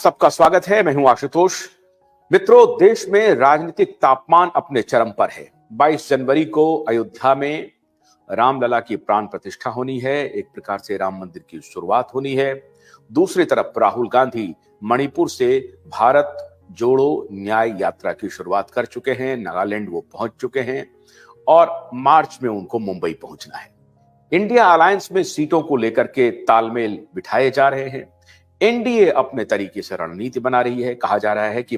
सबका स्वागत है। मैं हूं आशुतोष। मित्रों, देश में राजनीतिक तापमान अपने चरम पर है। 22 जनवरी को अयोध्या में रामलला की प्राण प्रतिष्ठा होनी है। एक प्रकार से राम मंदिर की शुरुआत होनी है। दूसरी तरफ राहुल गांधी मणिपुर से भारत जोड़ो न्याय यात्रा की शुरुआत कर चुके हैं। नागालैंड वो पहुंच चुके हैं और मार्च में उनको मुंबई पहुंचना है। इंडिया अलायंस में सीटों को लेकर के तालमेल बिठाए जा रहे हैं। एनडीए अपने तरीके से रणनीति बना रही है। कहा जा रहा है कि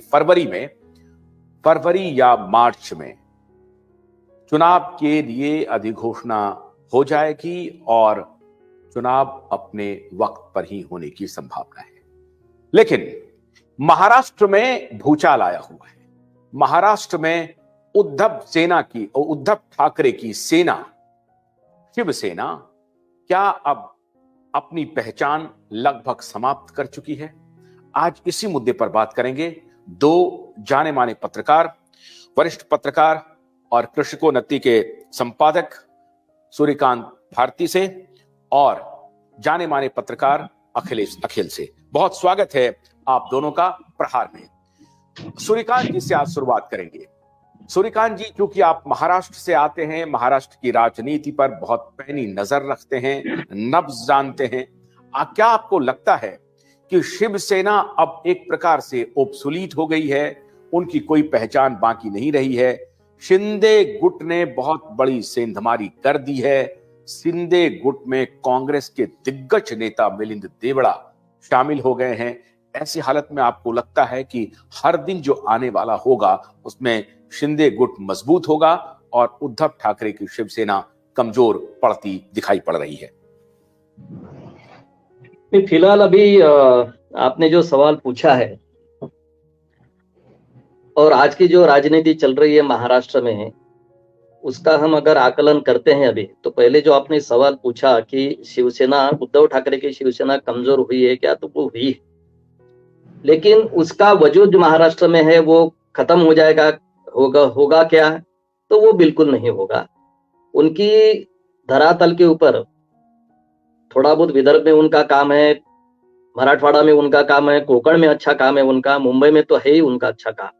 फरवरी या मार्च में चुनाव के लिए अधिघोषणा हो जाएगी और चुनाव अपने वक्त पर ही होने की संभावना है। लेकिन महाराष्ट्र में भूचाल आया हुआ है। महाराष्ट्र में उद्धव ठाकरे की सेना, शिवसेना, क्या अब अपनी पहचान लगभग समाप्त कर चुकी है? आज इसी मुद्दे पर बात करेंगे। दो जाने माने पत्रकार, वरिष्ठ पत्रकार और कृषकोन्नति के संपादक सूर्यकांत भारती से और जाने माने पत्रकार अखिल से। बहुत स्वागत है आप दोनों का प्रहार में। सूर्यकांत जी से आज शुरुआत करेंगे। सूर्यकांत जी, क्योंकि आप महाराष्ट्र से आते हैं, महाराष्ट्र की राजनीति पर बहुत पैनी नजर रखते हैं, नब्ज जानते हैं, क्या आपको लगता है कि शिवसेना अब एक प्रकार से ओब्सोलीट हो गई है? उनकी कोई पहचान बाकी नहीं रही है? शिंदे गुट ने बहुत बड़ी सेंधमारी कर दी है। शिंदे गुट में कांग्रेस के दिग्गज नेता मिलिंद देवड़ा शामिल हो गए हैं। ऐसी हालत में आपको लगता है कि हर दिन जो आने वाला होगा उसमें शिंदे गुट मजबूत होगा और उद्धव ठाकरे की शिवसेना कमजोर पड़ती दिखाई पड़ रही है? फिलहाल अभी आपने जो सवाल पूछा है और आज की जो राजनीति चल रही है महाराष्ट्र में, उसका हम अगर आकलन करते हैं अभी, तो पहले जो आपने सवाल पूछा कि शिवसेना, उद्धव ठाकरे की शिवसेना कमजोर हुई है क्या, तो वो हुई है, लेकिन उसका वजूद महाराष्ट्र में है वो खत्म हो जाएगा, होगा क्या? तो वो बिल्कुल नहीं होगा। उनकी धरातल के ऊपर थोड़ा बहुत विदर्भ में उनका काम है, मराठवाड़ा में उनका काम है, कोंकण में अच्छा काम है उनका, मुंबई में तो है ही उनका अच्छा काम।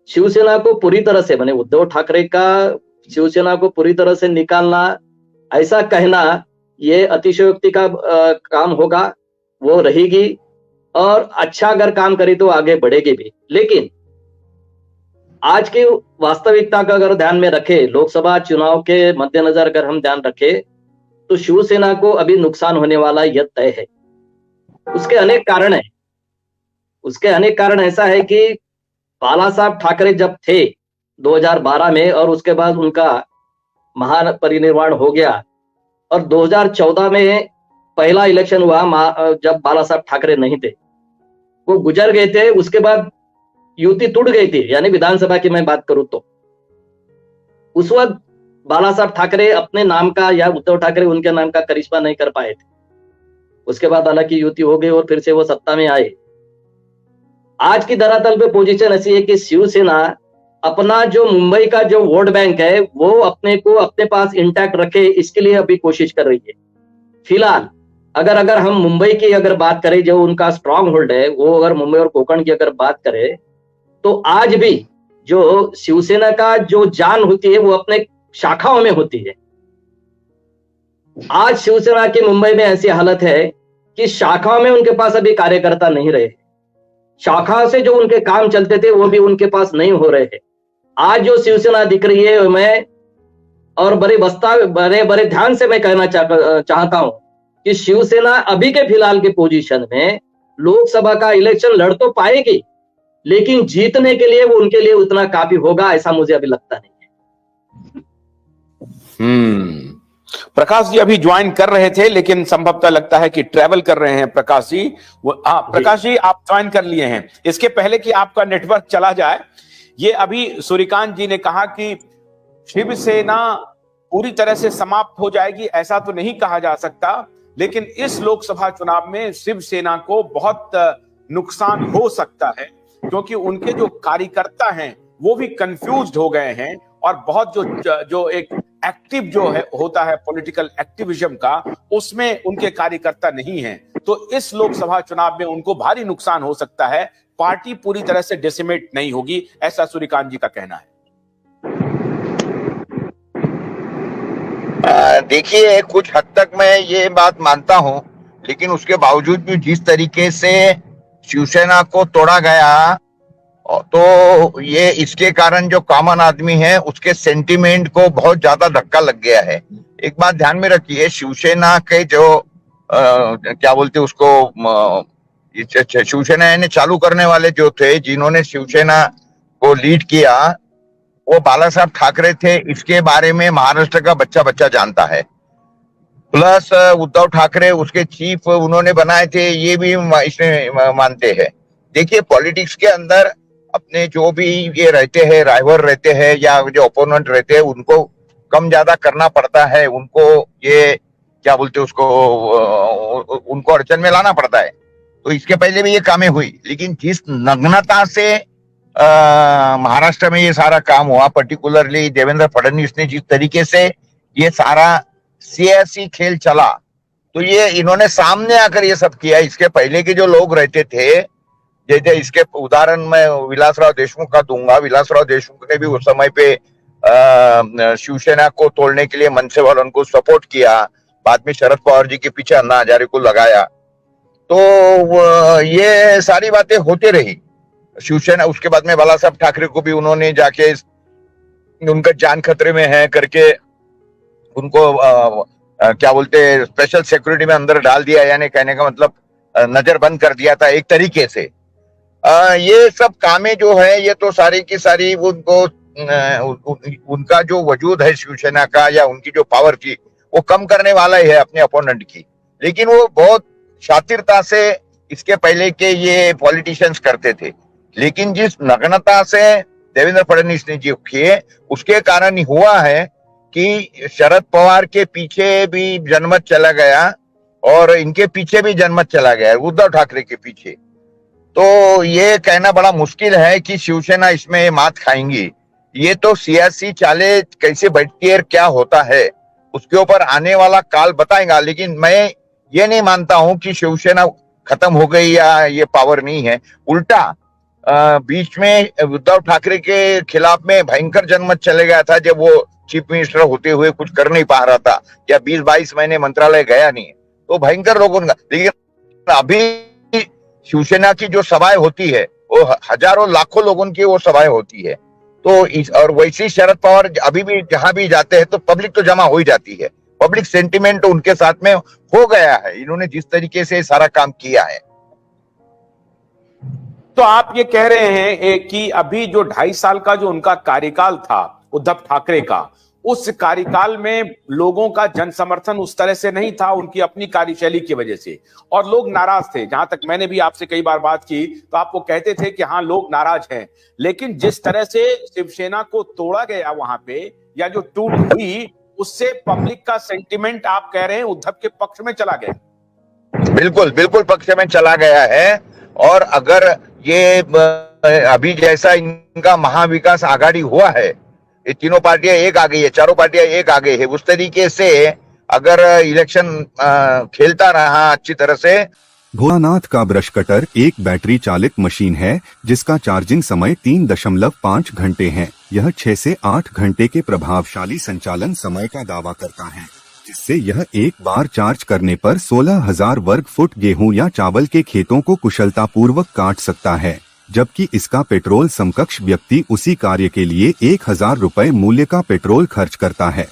शिवसेना को पूरी तरह से, माने उद्धव ठाकरे का शिवसेना को पूरी तरह से निकालना, ऐसा कहना ये अतिशयोक्ति का काम होगा। वो रहेगी और अच्छा अगर काम करे तो आगे बढ़ेगी भी। लेकिन आज की वास्तविकता का अगर ध्यान में रखे, लोकसभा चुनाव के मद्देनजर अगर हम ध्यान रखें, तो शिवसेना को अभी नुकसान होने वाला यह तय है। उसके अनेक कारण है। उसके अनेक कारण ऐसा है कि बाला साहब ठाकरे जब थे 2012 में और उसके बाद उनका महापरिनिर्वाण हो गया और 2014 में पहला इलेक्शन हुआ जब बाला साहब ठाकरे नहीं थे, वो गुजर गए थे। उसके बाद युति टूट गई थी, यानी विधानसभा की मैं बात करूं तो उस वक्त बाला साहब ठाकरे अपने नाम का या उद्धव ठाकरे उनके नाम का करिश्मा नहीं कर पाए थे। उसके बाद हालांकि युति हो गई और फिर से वो सत्ता में आए। आज की धरातल पे पोजीशन ऐसी है कि शिवसेना अपना जो मुंबई का जो वोट बैंक है वो अपने पास इंटैक्ट रखे, इसके लिए अभी कोशिश कर रही है। फिलहाल अगर हम मुंबई की अगर बात करें, जो उनका स्ट्रांग होल्ड है, वो अगर मुंबई और कोंकण की अगर बात करें, तो आज भी जो शिवसेना का जो जान होती है वो अपने शाखाओं में होती है। आज शिवसेना की मुंबई में ऐसी हालत है कि शाखाओं में उनके पास अभी कार्यकर्ता नहीं रहे। शाखाओं से जो उनके काम चलते थे वो भी उनके पास नहीं हो रहे हैं। आज जो शिवसेना दिख रही है, मैं और बड़े ध्यान से मैं कहना चाहता हूं कि शिवसेना अभी के फिलहाल के पोजीशन में लोकसभा का इलेक्शन लड़ तो पाएगी, लेकिन जीतने के लिए वो उनके लिए उतना काफी होगा ऐसा मुझे अभी लगता नहीं है। प्रकाश जी अभी ज्वाइन कर रहे थे, लेकिन संभवतः लगता है कि ट्रैवल कर रहे हैं प्रकाश जी। प्रकाश जी आप ज्वाइन कर लिए हैं। इसके पहले कि आपका नेटवर्क चला जाए, ये अभी सूर्यकांत जी ने कहा कि शिवसेना पूरी तरह से समाप्त हो जाएगी, ऐसा तो नहीं कहा जा सकता, लेकिन इस लोकसभा चुनाव में शिवसेना को बहुत नुकसान हो सकता है, क्योंकि उनके जो कार्यकर्ता हैं वो भी कंफ्यूज्ड हो गए हैं और बहुत जो एक एक्टिव जो है होता है पॉलिटिकल एक्टिविज्म का, उसमें उनके कार्यकर्ता नहीं हैं। तो इस लोकसभा चुनाव में उनको भारी नुकसान हो सकता है। पार्टी पूरी तरह से डिसिमेट नहीं होगी, ऐसा सूर्यकांत जी का कहना है। देखिए, कुछ हद तक मैं ये बात मानता हूं, लेकिन उसके बावजूद भी जिस तरीके से शिवसेना को तोड़ा गया, तो ये इसके कारण जो कॉमन आदमी है उसके सेंटिमेंट को बहुत ज्यादा धक्का लग गया है। एक बात ध्यान में रखिए, शिवसेना के जो क्या बोलते उसको, शिवसेना ने चालू करने वाले जो थे, जिन्होंने शिवसेना को लीड किया, वो बाला साहब ठाकरे थे। इसके बारे में महाराष्ट्र का बच्चा बच्चा जानता है। प्लस उद्धव ठाकरे उसके चीफ उन्होंने बनाए थे, ये भी इसमें मानते हैं। देखिए, पॉलिटिक्स के अंदर अपने जो भी ये रहते हैं, राइवल रहते हैं या जो ओपोनेंट रहते हैं, उनको कम ज्यादा करना पड़ता है। उनको ये क्या बोलते उसको, उनको अड़चन में लाना पड़ता है। तो इसके पहले भी ये कामें हुई, लेकिन जिस नग्नता से महाराष्ट्र में ये सारा काम हुआ, पर्टिकुलरली देवेंद्र फडणवीस ने जिस तरीके से ये सारा सियासी खेल चला, तो ये इन्होंने सामने आकर ये सब किया। इसके पहले के जो लोग रहते थे, जैसे इसके उदाहरण मैं विलासराव देशमुख का दूंगा। विलासराव देशमुख ने भी उस समय पे शिवसेना को तोड़ने के लिए मनसे वालों को सपोर्ट किया। बाद में शरद पवार जी के पीछे अन्ना हजारे को लगाया। तो ये सारी बातें होती रही। शिवसेना उसके बाद में बाला साहब ठाकरे को भी उन्होंने जाके उनका जान खतरे में है करके उनको क्या बोलते स्पेशल सिक्योरिटी में अंदर डाल दिया, यानी कहने का मतलब नजर बंद कर दिया था एक तरीके से। ये सब कामें जो है, ये तो सारी की सारी उनको उनका जो वजूद है शिवसेना का, या उनकी जो पावर थी, वो कम करने वाला ही है अपने अपोनेंट की। लेकिन वो बहुत शातिरता से इसके पहले के ये पॉलिटिशियंस करते थे। लेकिन जिस नग्नता से देवेंद्र फडणवीस ने जो किए, उसके कारण ही हुआ है कि शरद पवार के पीछे भी जनमत चला गया और इनके पीछे भी जनमत चला गया, उद्धव ठाकरे के पीछे। तो ये कहना बड़ा मुश्किल है कि शिवसेना इसमें मात खाएंगी। ये तो सियासी चालें कैसे बैठती है, क्या होता है, उसके ऊपर आने वाला काल बताएगा। लेकिन मैं ये नहीं मानता हूं कि शिवसेना खत्म हो गई या ये पावर नहीं है। उल्टा बीच में उद्धव ठाकरे के खिलाफ में भयंकर जनमत चले गया था, जब वो चीफ मिनिस्टर होते हुए कुछ कर नहीं पा रहा था, या 20-22 महीने मंत्रालय गया नहीं, तो भयंकर लोगों का। लेकिन अभी शिवसेना की जो सभाएं होती है, वो हजारों लाखों लोगों की वो सभाएं होती है। तो और वैसे शरद पवार अभी भी जहां भी जाते हैं तो पब्लिक तो जमा हो ही जाती है। पब्लिक सेंटिमेंट तो उनके साथ में हो गया है, इन्होंने जिस तरीके से सारा काम किया है। तो आप ये कह रहे हैं कि अभी जो 2.5 साल का जो उनका कार्यकाल था उद्धव ठाकरे का, उस कार्यकाल में लोगों का जन समर्थन उस तरह से नहीं था, उनकी अपनी कार्यशैली की वजह से, और लोग नाराज थे। जहां तक मैंने भी आपसे कई बार बात की तो आप वो कहते थे कि हाँ लोग नाराज हैं, लेकिन जिस तरह से शिवसेना को तोड़ा गया वहां पे, या जो टूट हुई, उससे पब्लिक का सेंटिमेंट आप कह रहे हैं उद्धव के पक्ष में चला गया। बिल्कुल बिल्कुल पक्ष में चला गया है। और अगर ये अभी जैसा इनका महाविकास आघाड़ी हुआ है, ये तीनों पार्टियां एक आ गई है, चारों पार्टियां एक आ गई है, उस तरीके से अगर इलेक्शन खेलता रहा अच्छी तरह से। भोलानाथ का ब्रश कटर एक बैटरी चालित मशीन है जिसका चार्जिंग समय 3.5 घंटे है। यह 6 से 8 घंटे के प्रभावशाली संचालन समय का दावा करता है, जिससे यह एक बार चार्ज करने पर 16,000 वर्ग फुट गेहूं या चावल के खेतों को कुशलतापूर्वक काट सकता है, जबकि इसका पेट्रोल समकक्ष व्यक्ति उसी कार्य के लिए 1,000 रुपए मूल्य का पेट्रोल खर्च करता है।